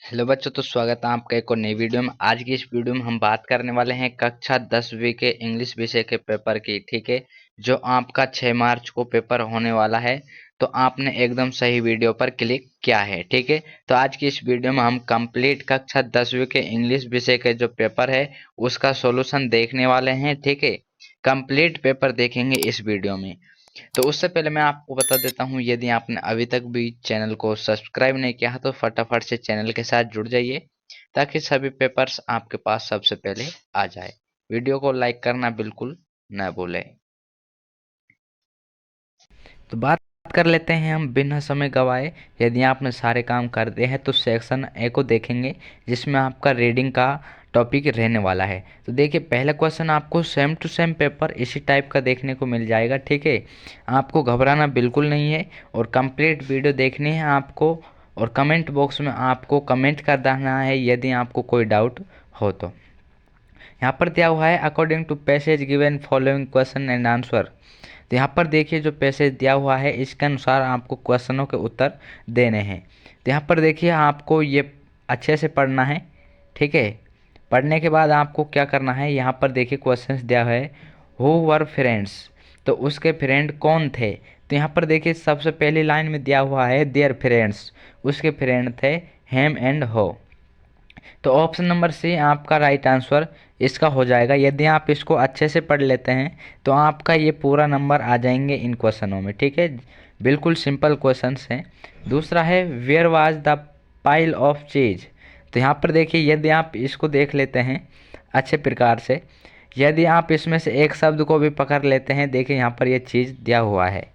Hello बच्चों, तो स्वागत है आपका एक और नई वीडियो में। आज की इस वीडियो में हम बात करने वाले हैं कक्षा 10वीं के इंग्लिश विषय के पेपर की। ठीक है, जो आपका 6 मार्च को पेपर होने वाला है। तो आपने एकदम सही वीडियो पर क्लिक किया है। ठीक है, तो आज की इस वीडियो में हम कंप्लीट कक्षा 10वीं के इंग्लिश विषय के जो पेपर है उसका सॉल्यूशन देखने वाले हैं। ठीक है, कंप्लीट पेपर देखेंगे इस वीडियो में। तो उससे पहले मैं आपको बता देता हूँ, यदि आपने अभी तक भी चैनल को सब्सक्राइब नहीं किया है तो फटाफट से चैनल के साथ जुड़ जाइए, ताकि सभी पेपर्स आपके पास सबसे पहले आ जाए। वीडियो को लाइक करना बिल्कुल न भूलें। तो बात कर लेते हैं हम बिना समय गवाए। यदि आपने सारे काम कर दिए हैं तो सेक्शन ए को देखेंगे, जिसमें आपका रीडिंग का टॉपिक रहने वाला है। तो देखिए, पहला क्वेश्चन आपको सेम टू सेम पेपर इसी टाइप का देखने को मिल जाएगा। ठीक है, आपको घबराना बिल्कुल नहीं है और कंप्लीट वीडियो देखनी है आपको। और कमेंट बॉक्स में आपको कमेंट कर देना है यदि आपको कोई डाउट हो तो। यहाँ पर दिया हुआ है according to passage given following question and answer. तो यहाँ पर देखिए, जो पैसेज दिया हुआ है इसके अनुसार आपको क्वेश्चनों के उत्तर देने हैं। तो यहाँ पर देखिए, आपको ये अच्छे से पढ़ना है। ठीक है, पढ़ने के बाद आपको क्या करना है, यहाँ पर देखिए क्वेश्चंस दिया है। हु वर फ्रेंड्स, तो उसके फ्रेंड कौन थे। तो यहाँ पर देखिए, सबसे पहली लाइन में दिया हुआ है देयर फ्रेंड्स, उसके फ्रेंड थे हेम एंड हो। तो ऑप्शन नंबर सी आपका राइट आंसर इसका हो जाएगा। यदि आप इसको अच्छे से पढ़ लेते हैं तो आपका ये पूरा नंबर आ जाएंगे इन क्वेश्चनों में। ठीक है, बिल्कुल सिंपल क्वेश्चंस हैं। दूसरा है where was the pile of cheese. तो यहाँ पर देखिए, यदि आप इसको देख लेते हैं अच्छे प्रकार से, यदि आप इसमें से एक शब्द को भी पकड़ लेते हैं, देखिए यहाँ पर ये चीज़ दिया हुआ है।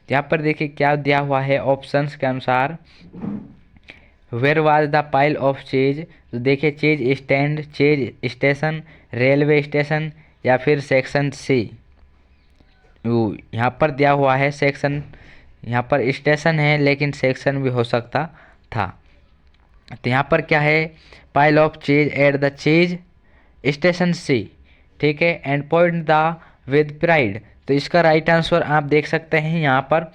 यहाँ पर देखिए क्या दिया हुआ है ऑप्शंस के अनुसार। Where was the pile of cheese, तो देखिए चीज स्टैंड, चीज स्टेशन, रेलवे स्टेशन, या फिर सेक्शन सी। यहाँ पर दिया हुआ है सेक्शन, यहाँ पर स्टेशन है लेकिन सेक्शन भी हो सकता था। तो यहाँ पर क्या है, pile of cheese at the चीज स्टेशन सी। ठीक है, and point the with pride. तो इसका राइट आंसर आप देख सकते हैं यहाँ पर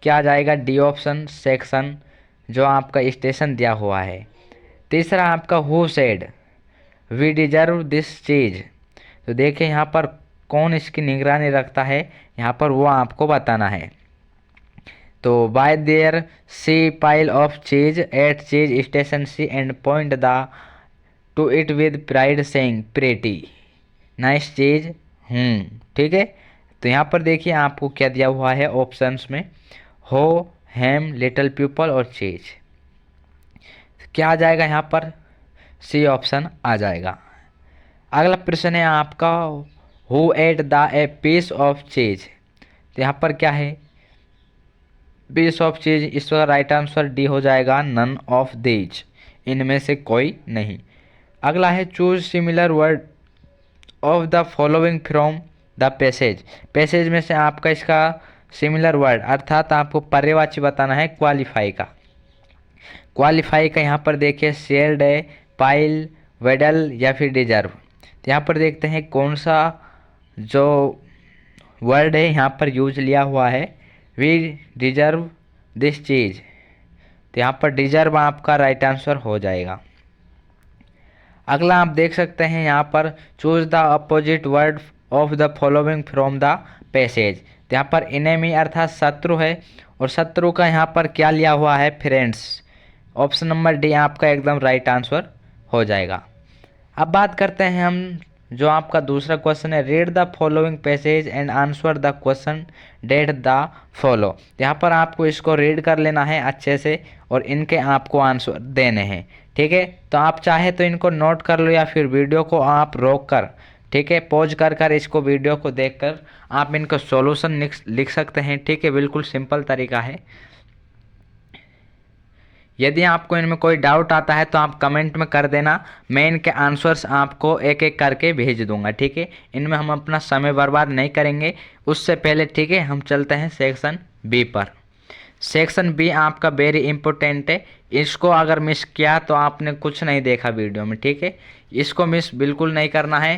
क्या आ जाएगा, डी ऑप्शन सेक्शन, जो आपका स्टेशन दिया हुआ है। तीसरा आपका who said we deserve this cheese. तो देखिए यहाँ पर कौन इसकी निगरानी रखता है, यहाँ पर वो आपको बताना है। तो by there see pile of cheese at cheese station see and point the to it with pride saying pretty nice cheese. ठीक है, तो यहाँ पर देखिए आपको क्या दिया हुआ है ऑप्शंस में, हो, हैम, लिटिल पीपल और चीज। क्या आ जाएगा यहाँ पर, सी ऑप्शन आ जाएगा। अगला प्रश्न है आपका, who ate the a piece of cheese. तो यहाँ पर क्या है, पीस ऑफ चीज, इसका राइट आंसर डी हो जाएगा, नन ऑफ दीज, इनमें से कोई नहीं। अगला है choose similar word of the following from the passage. Passage में से आपका इसका सिमिलर वर्ड अर्थात आपको पर्यायवाची बताना है क्वालिफाई का। क्वालिफाई का यहाँ पर देखिए शेयर्ड है, पाइल, वेडल या फिर डिजर्व। तो यहाँ पर देखते हैं कौन सा जो वर्ड है यहाँ पर यूज लिया हुआ है, वी डिजर्व दिस चीज। तो यहाँ पर डिजर्व आपका राइट आंसर हो जाएगा। अगला आप देख सकते हैं यहाँ पर choose the opposite word of the following from the passage. तो यहाँ पर इनेमी अर्थात शत्रु है, और शत्रु का यहाँ पर क्या लिया हुआ है, फ्रेंड्स। ऑप्शन नंबर डी आपका एकदम राइट आंसर हो जाएगा। अब बात करते हैं हम, जो आपका दूसरा क्वेश्चन है, read the following passage and answer the question that the follow. यहाँ पर आपको इसको रीड कर लेना है अच्छे से और इनके आपको आंसर देने हैं। ठीक है, तो आप चाहे तो इनको नोट कर लो या फिर वीडियो को आप रोक कर, ठीक है, पॉज कर कर इसको वीडियो को देखकर आप इनका सॉल्यूशन लिख सकते हैं। ठीक है, बिल्कुल सिंपल तरीका है। यदि आपको इनमें कोई डाउट आता है तो आप कमेंट में कर देना, मैं इनके आंसर्स आपको एक एक करके भेज दूंगा। ठीक है, इनमें हम अपना समय बर्बाद नहीं करेंगे। उससे पहले ठीक है, हम चलते हैं सेक्शन बी पर। सेक्शन बी आपका वेरी इंपॉर्टेंट है, इसको अगर मिस किया तो आपने कुछ नहीं देखा वीडियो में। ठीक है, इसको मिस बिल्कुल नहीं करना है,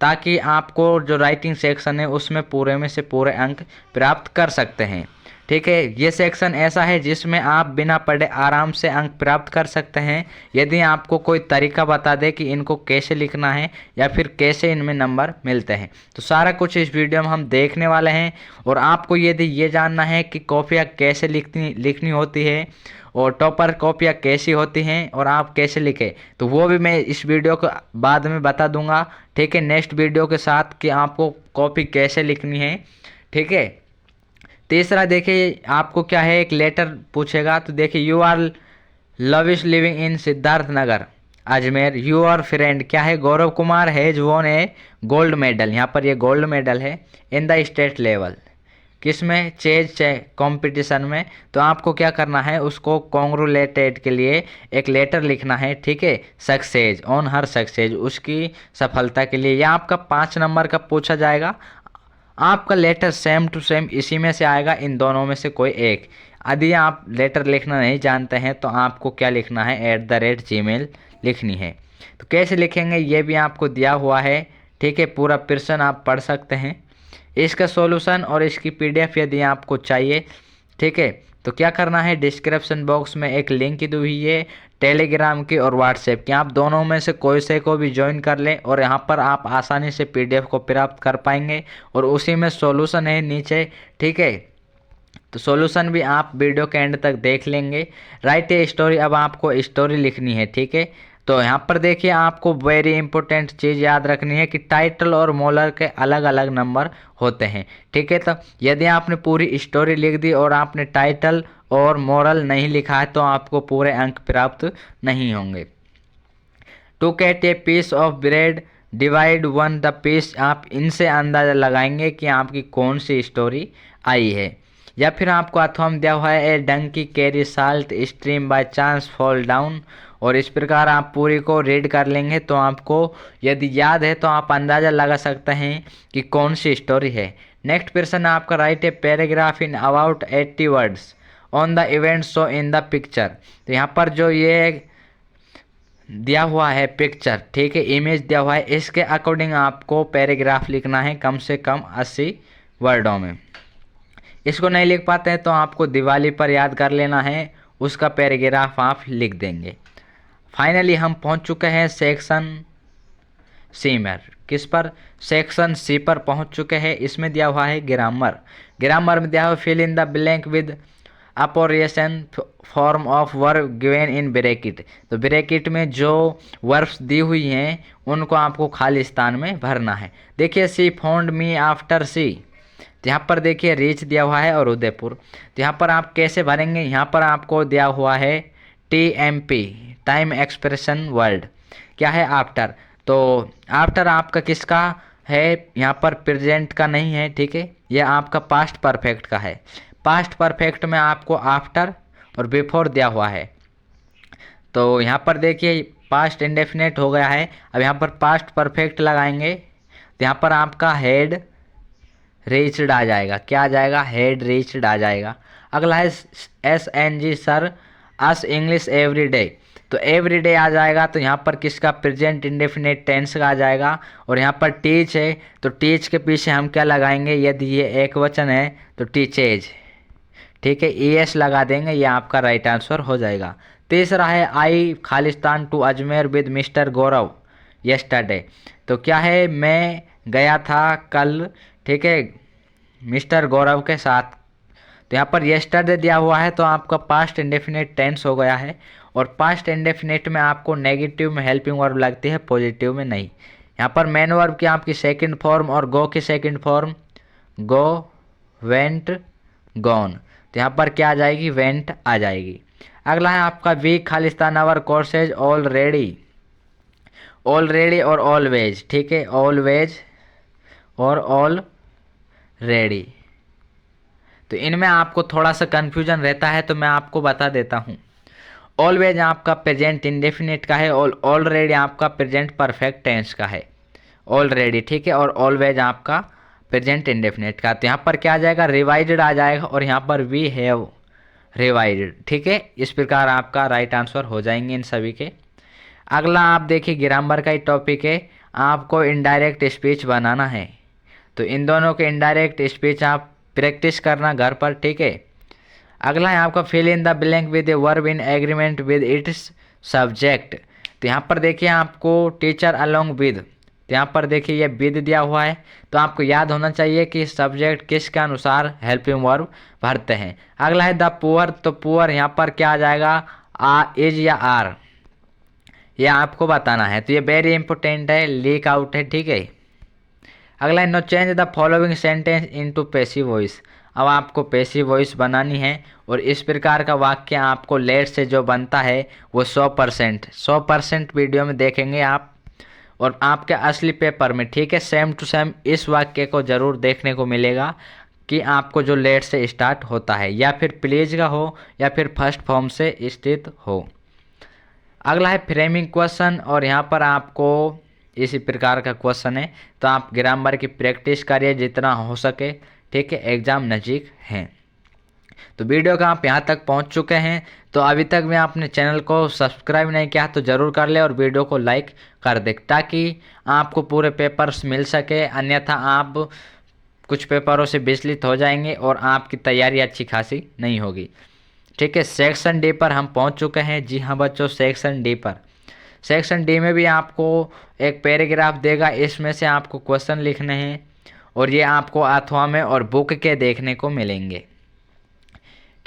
ताकि आपको जो राइटिंग सेक्शन है उसमें पूरे में से पूरे अंक प्राप्त कर सकते हैं। ठीक है, ये सेक्शन ऐसा है जिसमें आप बिना पढ़े आराम से अंक प्राप्त कर सकते हैं यदि आपको कोई तरीका बता दे कि इनको कैसे लिखना है या फिर कैसे इनमें नंबर मिलते हैं। तो सारा कुछ इस वीडियो में हम देखने वाले हैं। और आपको यदि ये जानना है कि कॉपियाँ कैसे लिखनी होती है और टॉपर कॉपियाँ कैसी होती हैं और आप कैसे लिखें, तो वो भी मैं इस वीडियो को बाद में बता दूंगा। ठीक है, नेक्स्ट वीडियो के साथ कि आपको कॉपी कैसे लिखनी है। ठीक है, तीसरा देखिए आपको क्या है, एक लेटर पूछेगा। तो देखिए, you are lavish living in Siddharth Nagar Ajmer, your friend क्या है, Gaurav Kumar has won a gold medal, यहाँ पर ये गोल्ड मेडल है इन द स्टेट लेवल, किस में, चेज कंपटीशन में। तो आपको क्या करना है, उसको कॉन्ग्रेचुलेटेड के लिए एक लेटर लिखना है। ठीक है, सक्सेस ऑन हर सक्सेस, उसकी सफलता के लिए। यह आपका 5 नंबर का पूछा जाएगा। आपका लेटर सेम टू सेम इसी में से आएगा, इन दोनों में से कोई एक। यदि आप लेटर लिखना नहीं जानते हैं तो आपको क्या लिखना है, @gmail लिखनी है। तो कैसे लिखेंगे ये भी आपको दिया हुआ है। ठीक है, पूरा प्रश्न आप पढ़ सकते हैं, इसका सॉल्यूशन और इसकी PDF यदि आपको चाहिए। ठीक है, तो क्या करना है, डिस्क्रिप्शन बॉक्स में एक लिंक दी हुई है टेलीग्राम की और व्हाट्सएप की, आप दोनों में से कोई से को भी ज्वाइन कर लें और यहाँ पर आप आसानी से PDF को प्राप्त कर पाएंगे। और उसी में सॉल्यूशन है नीचे। ठीक है, तो सॉल्यूशन भी आप वीडियो के एंड तक देख लेंगे। राइट ए स्टोरी, अब आपको स्टोरी लिखनी है। ठीक है, तो यहाँ पर देखिए आपको वेरी इंपॉर्टेंट चीज़ याद रखनी है कि टाइटल और मोरल के अलग अलग नंबर होते हैं। ठीक है, तो यदि आपने पूरी स्टोरी लिख दी और आपने टाइटल और मोरल नहीं लिखा है तो आपको पूरे अंक प्राप्त नहीं होंगे। To cut a piece of bread, divide one the piece, आप इनसे अंदाज़ा लगाएंगे कि आपकी कौन सी स्टोरी आई है। या फिर आपको अथवा दिया हुआ है, a donkey carry salt stream by chance fall down, और इस प्रकार आप पूरी को रीड कर लेंगे तो आपको यदि याद है तो आप अंदाज़ा लगा सकते हैं कि कौन सी स्टोरी है। नेक्स्ट प्रश्न आपका, right a paragraph in about 80 words on the event show in the picture. तो यहाँ पर जो ये दिया हुआ है पिक्चर, ठीक है, इमेज दिया हुआ है, इसके अकॉर्डिंग आपको पैराग्राफ लिखना है कम से कम 80 वर्डों में। इसको नहीं लिख पाते हैं तो आपको दिवाली पर याद कर लेना है, उसका पैराग्राफ आप लिख देंगे। फाइनली हम पहुंच चुके हैं सेक्शन सी में। किस पर, सेक्शन सी पर पहुंच चुके हैं। इसमें दिया हुआ है ग्रामर। ग्रामर में दिया हुआ fill in the blank with अपोरिएशन form of verb given in bracket. तो ब्रैकेट में जो वर्ब्स दी हुई हैं उनको आपको खाली स्थान में भरना है। देखिए, सी फाउंड मी आफ्टर सी, तो यहाँ पर देखिए रीच दिया हुआ है और उदयपुर। तो यहाँ पर आप कैसे भरेंगे, यहाँ पर आपको दिया हुआ है TMP, टाइम एक्सप्रेशन वर्ड, क्या है, आफ्टर। तो आफ्टर आपका किसका है, यहाँ पर प्रेजेंट का नहीं है। ठीक है, यह आपका पास्ट परफेक्ट का है। पास्ट परफेक्ट में आपको आफ्टर और बिफोर दिया हुआ है। तो यहाँ पर देखिए पास्ट इंडेफिनेट हो गया है। अब यहाँ पर पास्ट परफेक्ट लगाएंगे तो यहाँ पर आपका हेड रीच्ड आ जाएगा। क्या आ जाएगा, हेड रीच्ड आ जाएगा। अगला है SNG सर अस इंग्लिश एवरी डे। तो एवरी डे आ जाएगा, तो यहाँ पर किसका, प्रेजेंट इंडेफिनेट टेंस का आ जाएगा। और यहाँ पर टीच है तो टीच के पीछे हम क्या लगाएंगे, यदि ये एक वचन है तो टीचेज। ठीक है, ES लगा देंगे, ये आपका राइट आंसर हो जाएगा। तीसरा है, I Khalistan to Ajmer with mister Gaurav yesterday. तो क्या है, मैं गया था कल, ठीक है, मिस्टर गौरव के साथ। तो यहाँ पर यस्टरडे दिया हुआ है तो आपका पास्ट इंडेफिनेट टेंस हो गया है। और पास्ट इंडेफिनेट में आपको नेगेटिव में हेल्पिंग वर्ब लगती है, पॉजिटिव में नहीं। यहाँ पर मेन वर्ब की आपकी सेकंड फॉर्म और गो की सेकंड फॉर्म, गो, वेंट, गॉन। तो यहाँ पर क्या आ जाएगी, वेंट आ जाएगी। अगला है आपका वी खालिस्तान आवर कोर्सेज ऑलरेडी, ऑलरेडी और ऑलवेज। ठीक है, ऑलवेज और ऑल रेडी। तो इनमें आपको थोड़ा सा कन्फ्यूजन रहता है तो मैं आपको बता देता हूँ। ऑलवेज आपका प्रेजेंट इंडेफिनिट का है और ऑलरेडी आपका प्रेजेंट परफेक्ट टेंस का है, ऑलरेडी। ठीक है, और ऑलवेज आपका प्रेजेंट इंडेफिनिट का। तो यहाँ पर क्या आ जाएगा, रिवाइज्ड आ जाएगा और यहाँ पर वी हैव रिवाइज्ड। ठीक है, इस प्रकार आपका राइट आंसर हो जाएंगे इन सभी के। अगला आप देखिए ग्रामर का ही टॉपिक है, आपको इनडायरेक्ट स्पीच बनाना है। तो इन दोनों के इनडायरेक्ट स्पीच आप प्रैक्टिस करना घर पर। ठीक है, अगला है आपका fill in the blank with a verb in agreement with its subject. तो यहाँ पर देखिए आपको टीचर अलोंग विद, तो यहाँ पर देखिए ये विद दिया हुआ है, तो आपको याद होना चाहिए कि सब्जेक्ट किसके अनुसार हेल्पिंग वर्ब भरते हैं। अगला है द पुअर, तो पुअर यहाँ पर क्या आ जाएगा, इज या आर, ये आपको बताना है। तो ये वेरी इंपॉर्टेंट है, लीक आउट है, ठीक है। अगला है no change the following sentence into passive voice. अब आपको पैसिव वॉइस बनानी है और इस प्रकार का वाक्य आपको लेट से जो बनता है वो 100% वीडियो में देखेंगे आप और आपके असली पेपर में, ठीक है, सेम टू सेम इस वाक्य को जरूर देखने को मिलेगा कि आपको जो लेट से स्टार्ट होता है या फिर प्लीज का हो या फिर फर्स्ट फॉर्म से स्थित हो। अगला है फ्रेमिंग क्वेश्चन और यहाँ पर आपको इसी प्रकार का क्वेश्चन है, तो आप ग्रामर की प्रैक्टिस करिए जितना हो सके, ठीक है, एग्जाम नज़दीक हैं। तो वीडियो का आप यहाँ तक पहुँच चुके हैं, तो अभी तक में आपने चैनल को सब्सक्राइब नहीं किया तो ज़रूर कर ले और वीडियो को लाइक कर दे ताकि आपको पूरे पेपर्स मिल सके, अन्यथा आप कुछ पेपरों से विचलित हो जाएंगे और आपकी तैयारी अच्छी खासी नहीं होगी, ठीक है। सेक्शन डी पर हम पहुंच चुके हैं। जी हाँ बच्चों, सेक्शन डी पर, सेक्शन डी में भी आपको एक पैराग्राफ देगा, इसमें से आपको क्वेश्चन लिखने हैं और ये आपको अथवा में और बुक के देखने को मिलेंगे,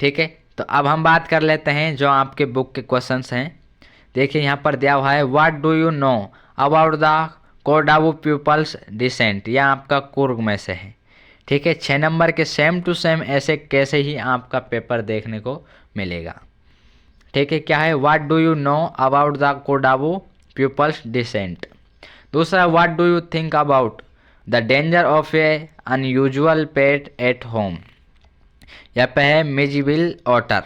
ठीक है। तो अब हम बात कर लेते हैं जो आपके बुक के क्वेश्चंस हैं। देखिए यहाँ पर दिया हुआ है what do you know about the Kodavu people's descent, यह आपका कुर्ग में से है, ठीक है। 6 नंबर के सेम टू सेम ऐसे कैसे ही आपका पेपर देखने को मिलेगा, ठीक है। क्या है, what do you know about the Kodavu people's descent. दूसरा, what do you think about the danger of a unusual pet at home, यहाँ पे है मिजबिल ऑटर,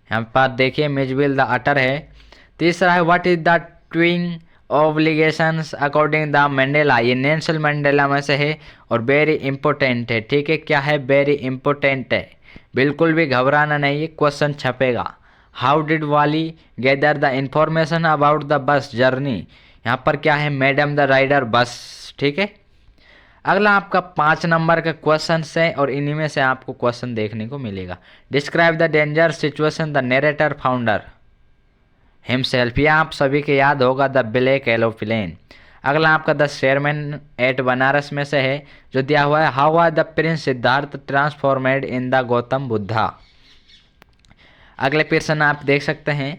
यहाँ पर देखिए मिजबिल द ऑटर है। तीसरा है what is the twin obligations according the Mandela, ये नेल्सन मंडेला में से है और वेरी इंपॉर्टेंट है, ठीक है। क्या है, वेरी इंपॉर्टेंट है, बिल्कुल भी घबराना नहीं, ये क्वेश्चन छपेगा। हाउ डिड वाली gather the information about the bus journey, यहाँ पर क्या है, मैडम द राइडर बस, ठीक है। अगला आपका 5 नंबर का क्वेश्चन है और इन्हीं में से आपको क्वेश्चन देखने को मिलेगा। Describe the danger situation the narrator founder himself, यह आप सभी के याद होगा, द ब्लैक एरोप्लेन। अगला आपका द शेयरमैन एट बनारस में से है जो दिया हुआ है, how are the prince Siddharth transformed in the Gautam Buddha. अगले प्रश्न आप देख सकते हैं,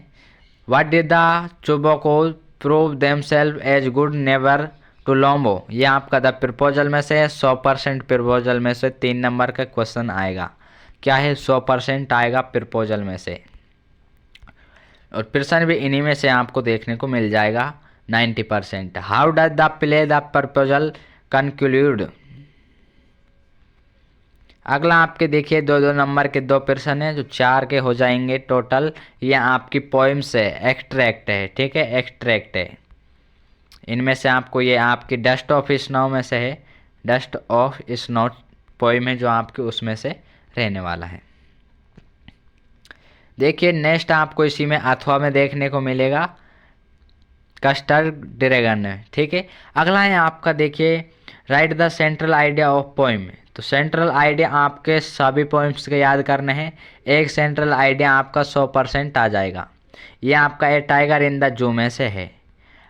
what did the Chuboko prove themselves as good neighbour to Lombo, ये आपका द प्रपोजल में से है, 100% प्रपोजल में से 3 नंबर का क्वेश्चन आएगा। क्या है, 100% आएगा प्रपोजल में से और प्रश्न भी इन्हीं में से आपको देखने को मिल जाएगा 90%। How does the play the proposal conclude. अगला आपके देखिए 2-2 नंबर के 2 प्रश्न है जो 4 के हो जाएंगे टोटल। ये आपकी पोइम्स है, एक्सट्रैक्ट है, ठीक है, एक्सट्रैक्ट है। इनमें से आपको ये आपकी डस्ट ऑफ स्नो में से है, डस्ट ऑफ स्नो पोइम है जो आपके उसमें से रहने वाला है। देखिए नेक्स्ट आपको इसी में अथवा में देखने को मिलेगा, कस्टर्ड ड्रैगन है, ठीक है। अगला है आपका देखिए right the central idea of poem, तो सेंट्रल आइडिया आपके सभी पोइम्स के याद करने हैं, एक सेंट्रल आइडिया आपका 100% आ जाएगा। ये आपका ए टाइगर इन द जू में से है।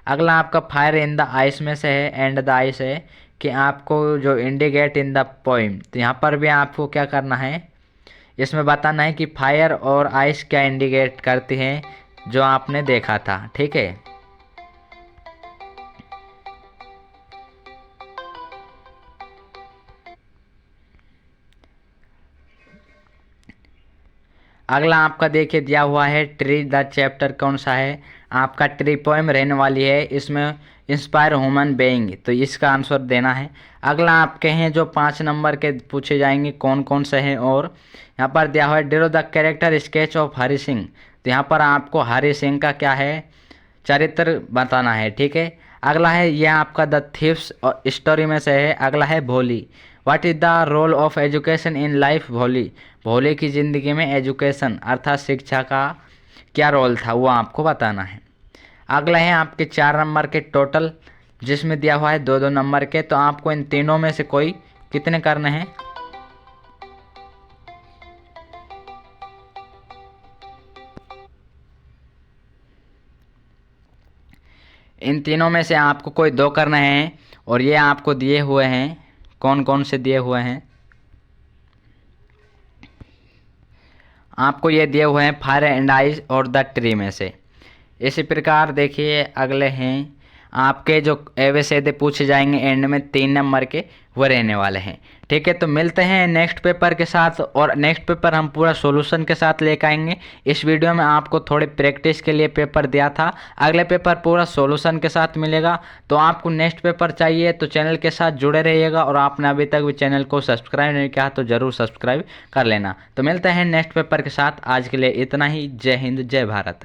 अगला आपका फायर इन द आइस में से है, एंड द आइस है कि आपको जो इंडिकेट इन द पोइम, तो यहाँ पर भी आपको क्या करना है, इसमें बताना है कि फायर और आइस क्या इंडिकेट करती हैं जो आपने देखा था, ठीक है। अगला आपका देखिए दिया हुआ है ट्री द चैप्टर कौन सा है, आपका ट्री पोएम रहने वाली है, इसमें इंस्पायर ह्यूमन बीइंग, तो इसका आंसर देना है। अगला आपके हैं जो 5 नंबर के पूछे जाएंगे कौन कौन से हैं, और यहाँ पर दिया हुआ है draw the character sketch of Hari Singh, तो यहाँ पर आपको हरि सिंह का क्या है, चरित्र बताना है, ठीक है। अगला है यह आपका द थीव्स स्टोरी में से है। अगला है Bholi, what is the role of education in life Bholi, भोले की ज़िंदगी में एजुकेशन अर्थात शिक्षा का क्या रोल था वो आपको बताना है। अगला है आपके 4 नंबर के टोटल जिसमें दिया हुआ है 2-2 नंबर के, तो आपको इन तीनों में से कोई कितने करने हैं, इन तीनों में से आपको कोई दो करना है और ये आपको दिए हुए हैं। कौन कौन से दिए हुए हैं? आपको ये दिए हुए हैं फायर एंड आइस और द ट्री में से। इसी प्रकार देखिए अगले हैं आपके जो एवं पूछे जाएंगे एंड में 3 नंबर के वो रहने वाले हैं। ठीक है, तो मिलते हैं नेक्स्ट पेपर के साथ, और नेक्स्ट पेपर हम पूरा सॉल्यूशन के साथ लेकर आएंगे। इस वीडियो में आपको थोड़ी प्रैक्टिस के लिए पेपर दिया था, अगले पेपर पूरा सॉल्यूशन के साथ मिलेगा। तो आपको नेक्स्ट पेपर चाहिए तो चैनल के साथ जुड़े रहिएगा, और आपने अभी तक भी चैनल को सब्सक्राइब नहीं किया तो ज़रूर सब्सक्राइब कर लेना। तो मिलते हैं नेक्स्ट पेपर के साथ, आज के लिए इतना ही। जय हिंद, जय भारत।